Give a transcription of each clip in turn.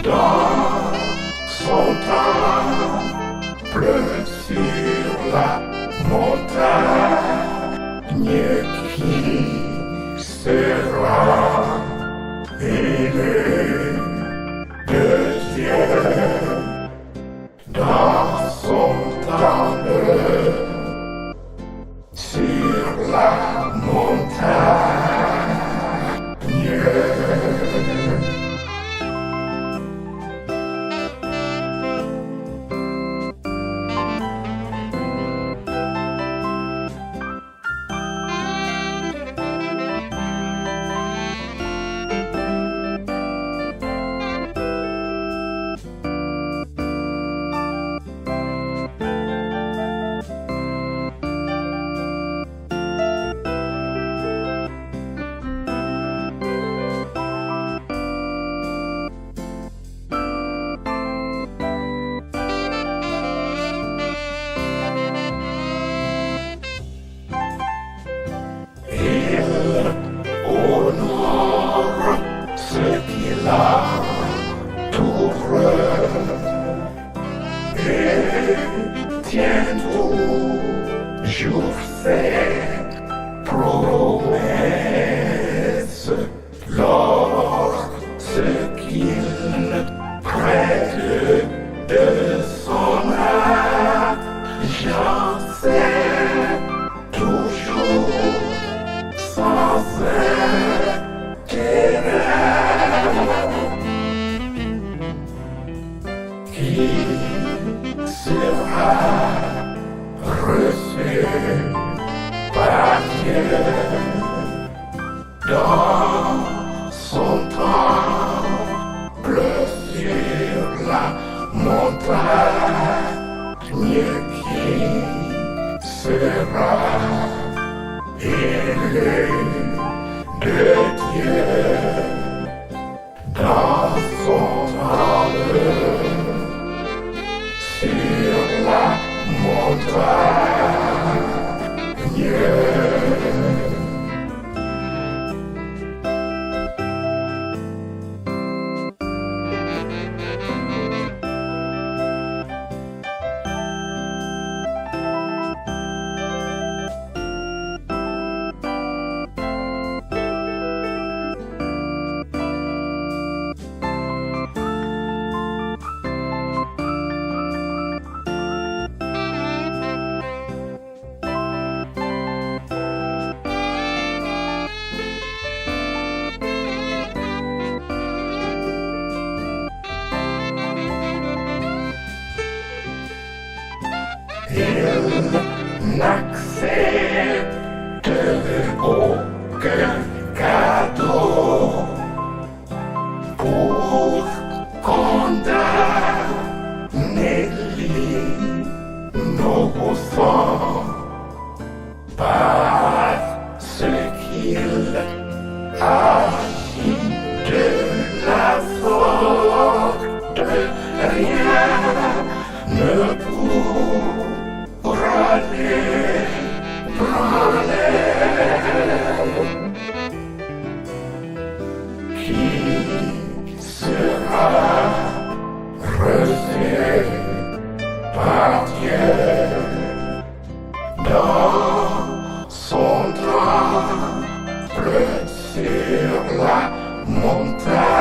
dans son temple sur la montagne qui sera aimé de Dieu dans son temple sur la montagne. Reçu par Dieu dans son temple sur la montagne qui sera aimé de Dieu dans son temple sur la montagne. Il n'accepte aucun cadeau pour condamner l'innocent parce qu'il agit de la sorte, rien ne pourra l'ébranler. Qui sera reçu par Dieu dans son temple sur la montagne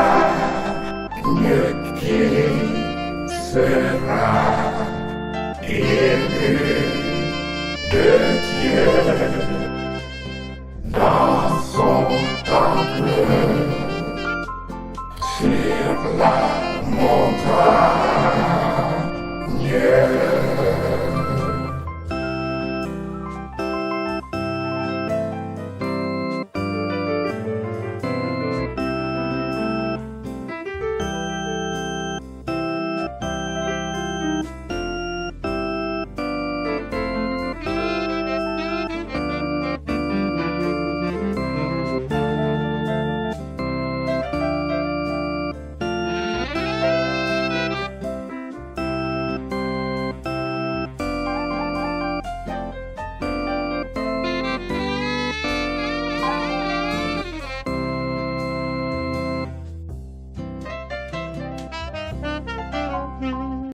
qui sera élu de Dieu dans son temple sur la montagne.